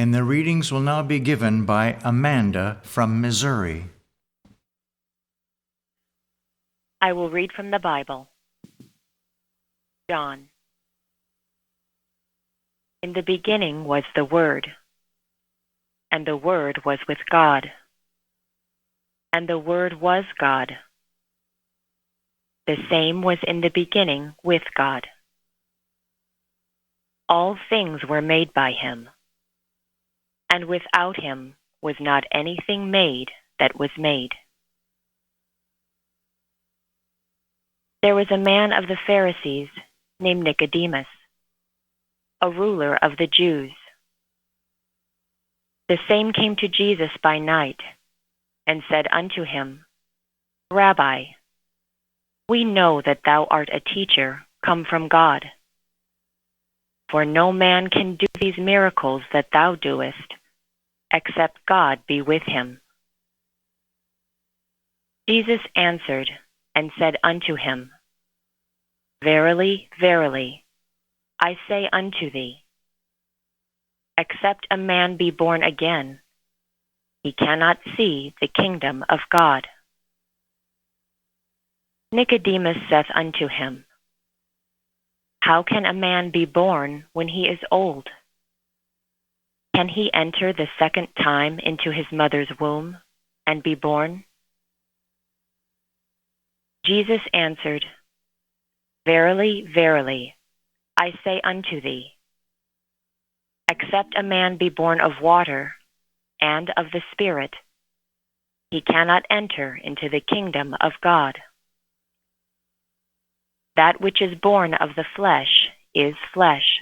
and the readings will now be given by Amanda from Missouri. I will read from the Bible. John. In the beginning was the Word, and the Word was with God, and the Word was God. The same was in the beginning with God. All things were made by him, and without him was not anything made that was made. There was a man of the Pharisees named Nicodemus, a ruler of the Jews. The same came to Jesus by night and said unto him, Rabbi, we know that thou art a teacher come from God. For no man can do these miracles that thou doest, except God be with him. Jesus answered and said unto him, Verily, verily, I say unto thee, except a man be born again, he cannot see the kingdom of God. Nicodemus saith unto him, How can a man be born when he is old? Can he enter the second time into his mother's womb and be born? Jesus answered, Verily, verily, I say unto thee, except a man be born of water and of the Spirit, he cannot enter into the kingdom of God. That which is born of the flesh is flesh,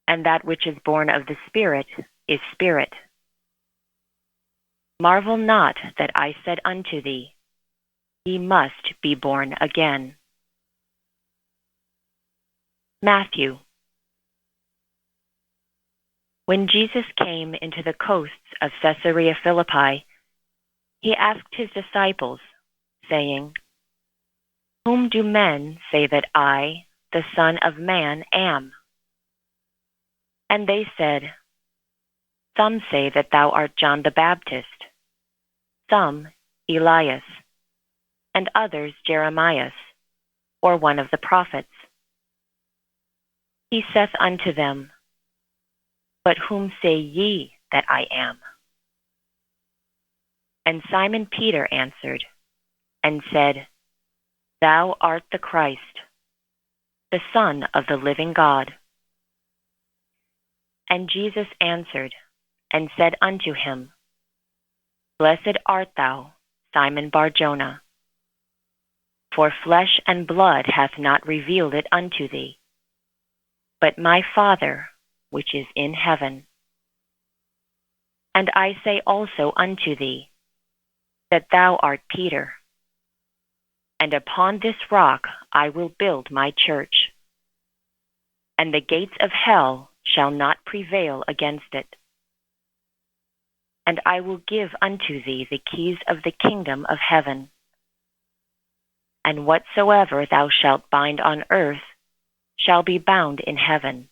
and that which is born of the Spirit is spirit. Marvel not that I said unto thee, Ye must be born again. Matthew. When Jesus came into the coasts of Caesarea Philippi, he asked his disciples, saying, Whom do men say that I, the Son of Man, am? And they said, Some say that thou art John the Baptist, some Elias, and others Jeremias, or one of the prophets. He saith unto them, But whom say ye that I am? And Simon Peter answered, and said, Thou art the Christ, the Son of the living God. And Jesus answered, and said unto him, Blessed art thou, Simon Bar-Jonah, for flesh and blood hath not revealed it unto thee, but my Father which is in heaven. And I say also unto thee, that thou art Peter, and upon this rock I will build my church, and the gates of hell shall not prevail against it. And I will give unto thee the keys of the kingdom of heaven. And whatsoever thou shalt bind on earth shall be bound in heaven,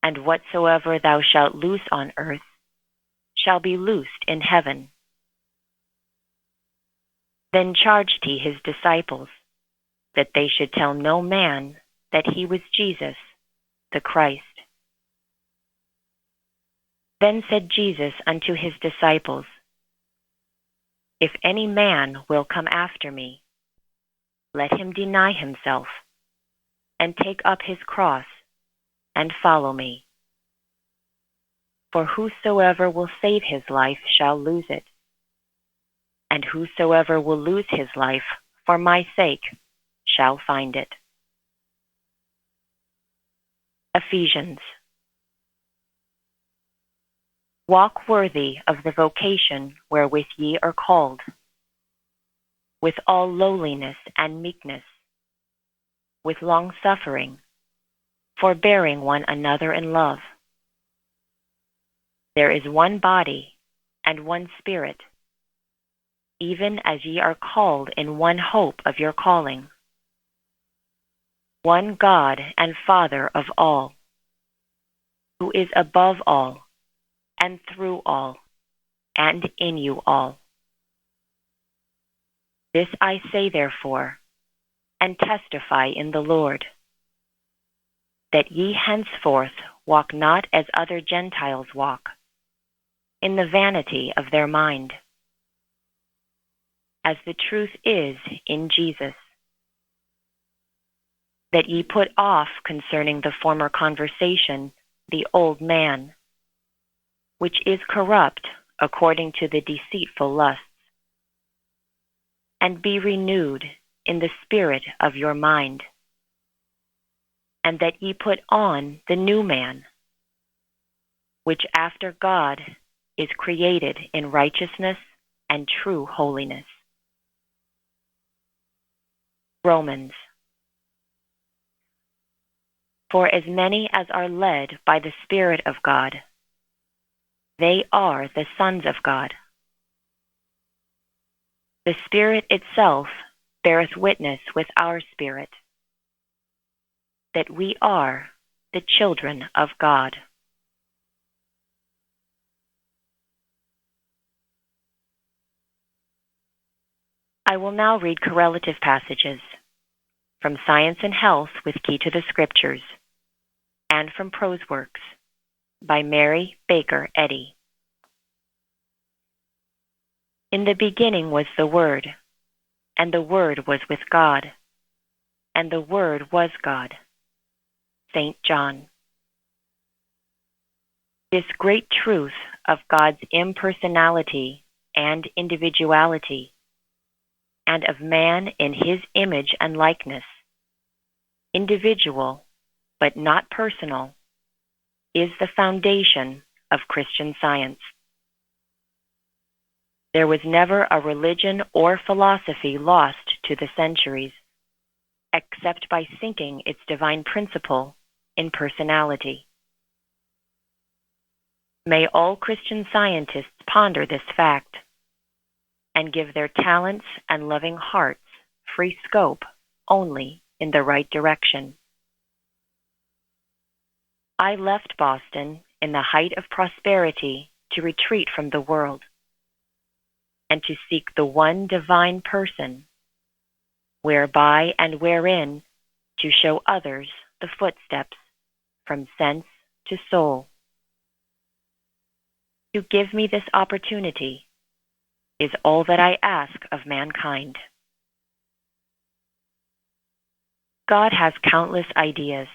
and whatsoever thou shalt loose on earth shall be loosed in heaven. Then charged he his disciples that they should tell no man that he was Jesus, the Christ. Then said Jesus unto his disciples, If any man will come after me, let him deny himself, and take up his cross, and follow me. For whosoever will save his life shall lose it, and whosoever will lose his life for my sake shall find it. Ephesians. Walk worthy of the vocation wherewith ye are called, with all lowliness and meekness, with long-suffering, forbearing one another in love. There is one body and one Spirit, even as ye are called in one hope of your calling. One God and Father of all, who is above all, and through all, and in you all. This I say therefore, and testify in the Lord, that ye henceforth walk not as other Gentiles walk, in the vanity of their mind, as the truth is in Jesus, that ye put off concerning the former conversation the old man, which is corrupt according to the deceitful lusts, and be renewed in the spirit of your mind, and that ye put on the new man, which after God is created in righteousness and true holiness. Romans. For as many as are led by the Spirit of God, they are the sons of God. The Spirit itself beareth witness with our spirit that we are the children of God. I will now read correlative passages from Science and Health with Key to the Scriptures and from Prose Works by Mary Baker Eddy. In the beginning was the Word, and the Word was with God, and the Word was God. St. John. This great truth of God's impersonality and individuality, and of man in his image and likeness, individual but not personal, is the foundation of Christian Science. There was never a religion or philosophy lost to the centuries, except by sinking its divine principle in personality. May all Christian scientists ponder this fact and give their talents and loving hearts free scope only in the right direction. I left Boston in the height of prosperity to retreat from the world and to seek the one divine person, whereby and wherein to show others the footsteps from sense to soul. To give me this opportunity is all that I ask of mankind. God has countless ideas,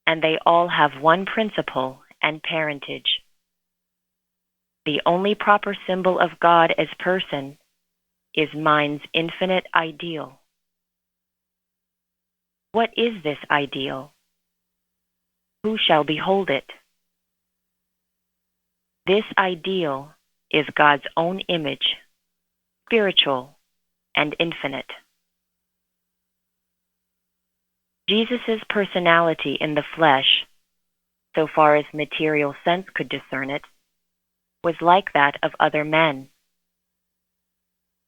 and they all have one principle and parentage. The only proper symbol of God as person is mind's infinite ideal. What is this ideal? Who shall behold it? This ideal is God's own image, spiritual and infinite. Jesus' personality in the flesh, so far as material sense could discern it, was like that of other men.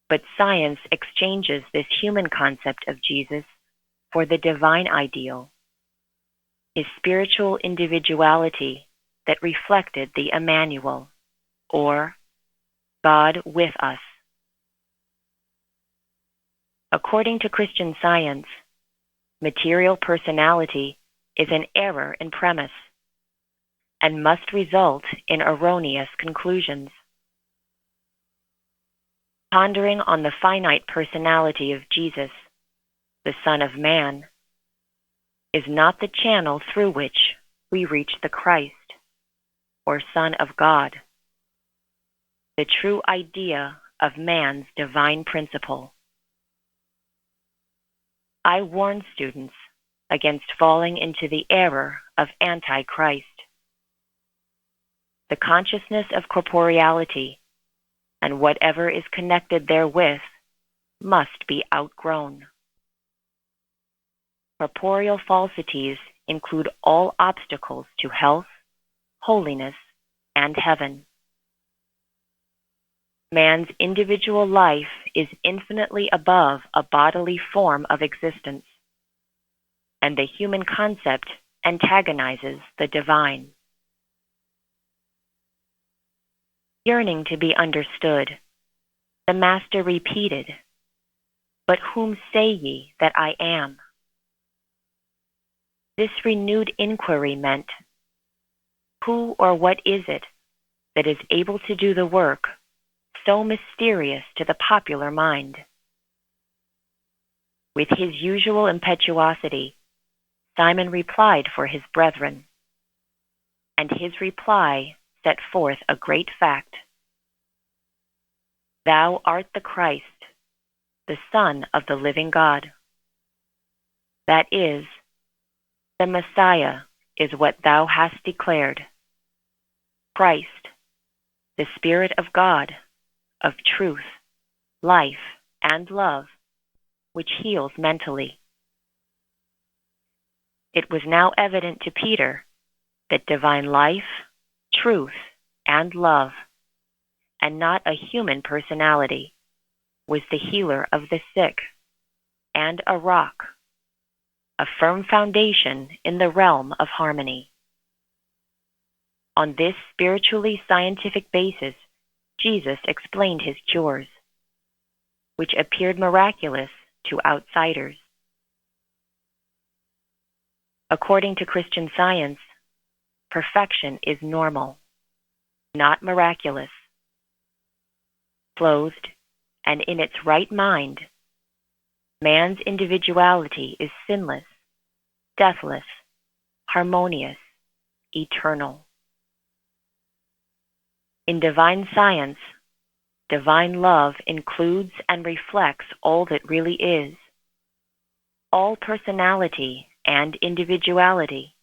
But science exchanges this human concept of Jesus for the divine ideal, his spiritual individuality that reflected the Emmanuel, or God with us. According to Christian Science, material personality is an error in premise and must result in erroneous conclusions. Pondering on the finite personality of Jesus, the Son of Man, is not the channel through which we reach the Christ, or Son of God, the true idea of man's divine principle. I warn students against falling into the error of Antichrist. The consciousness of corporeality and whatever is connected therewith must be outgrown. Corporeal falsities include all obstacles to health, holiness, and heaven. Man's individual life is infinitely above a bodily form of existence, and the human concept antagonizes the divine. Yearning to be understood, the Master repeated, "But whom say ye that I am?" This renewed inquiry meant, who or what is it that is able to do the work so mysterious to the popular mind? With his usual impetuosity, Simon replied for his brethren, and his reply set forth a great fact. "Thou art the Christ, the Son of the living God." That is, the Messiah is what thou hast declared. Christ, the Spirit of God, of truth, life, and love, which heals mentally. It was now evident to Peter that divine life, truth, and love, and not a human personality, was the healer of the sick, and a rock, a firm foundation in the realm of harmony. On this spiritually scientific basis, Jesus explained his cures, which appeared miraculous to outsiders. According to Christian Science, perfection is normal, not miraculous. Clothed and in its right mind, man's individuality is sinless, deathless, harmonious, eternal. In divine science, divine love includes and reflects all that really is, all personality and individuality.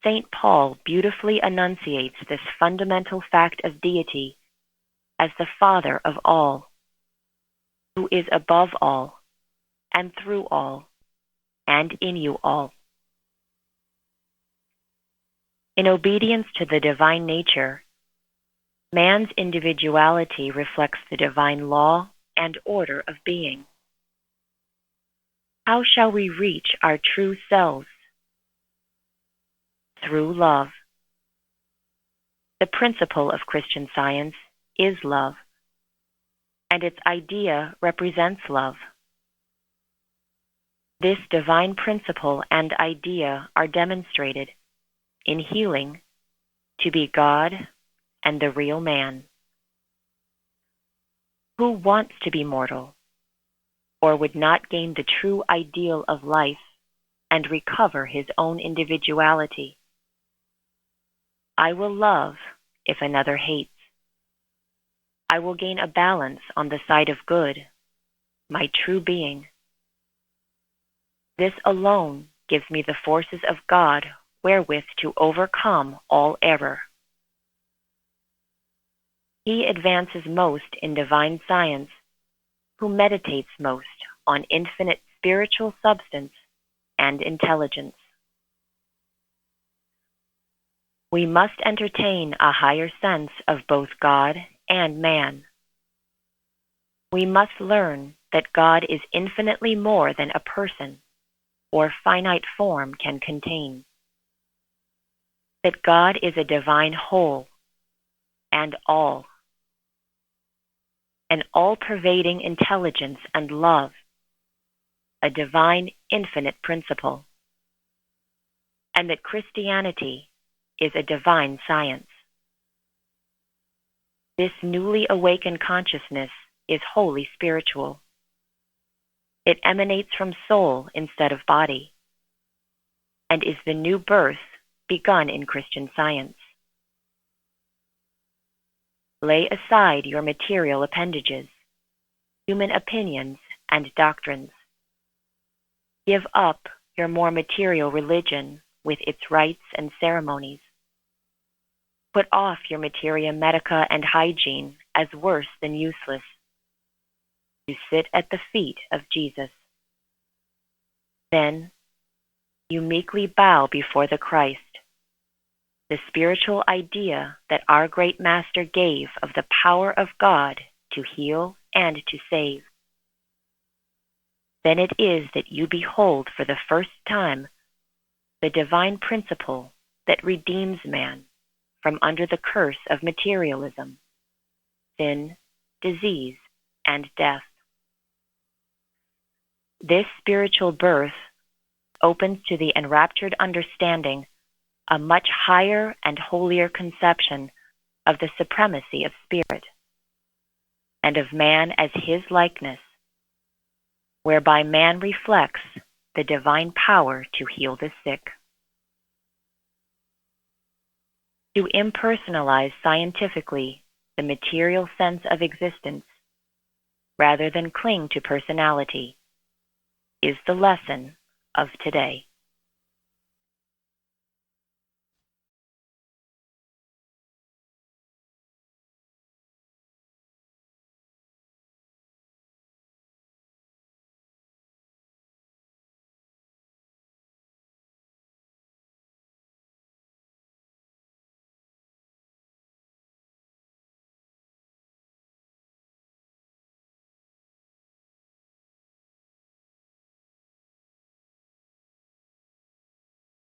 St. Paul beautifully enunciates this fundamental fact of deity as the Father of all, who is above all, and through all, and in you all. In obedience to the divine nature, man's individuality reflects the divine law and order of being. How shall we reach our true selves? Through love. The principle of Christian Science is love, and its idea represents love. This divine principle and idea are demonstrated in healing to be God and the real man. Who wants to be mortal, or would not gain the true ideal of life and recover his own individuality? I will love if another hates. I will gain a balance on the side of good, my true being. This alone gives me the forces of God wherewith to overcome all error. He advances most in divine science who meditates most on infinite spiritual substance and intelligence. We must entertain a higher sense of both God and man. We must learn that God is infinitely more than a person or finite form can contain. That God is a divine whole and all, an all-pervading intelligence and love, a divine infinite principle, and that Christianity is a divine science. This newly awakened consciousness is wholly spiritual. It emanates from soul instead of body, and is the new birth begun in Christian Science. Lay aside your material appendages, human opinions and doctrines. Give up your more material religion with its rites and ceremonies. Put off your materia medica and hygiene as worse than useless. You sit at the feet of Jesus. Then you meekly bow before the Christ, the spiritual idea that our great Master gave of the power of God to heal and to save. Then it is that you behold for the first time the divine principle that redeems man from under the curse of materialism, sin, disease, and death. This spiritual birth opens to the enraptured understanding a much higher and holier conception of the supremacy of spirit, and of man as his likeness, whereby man reflects the divine power to heal the sick. To impersonalize scientifically the material sense of existence, rather than cling to personality, is the lesson of today.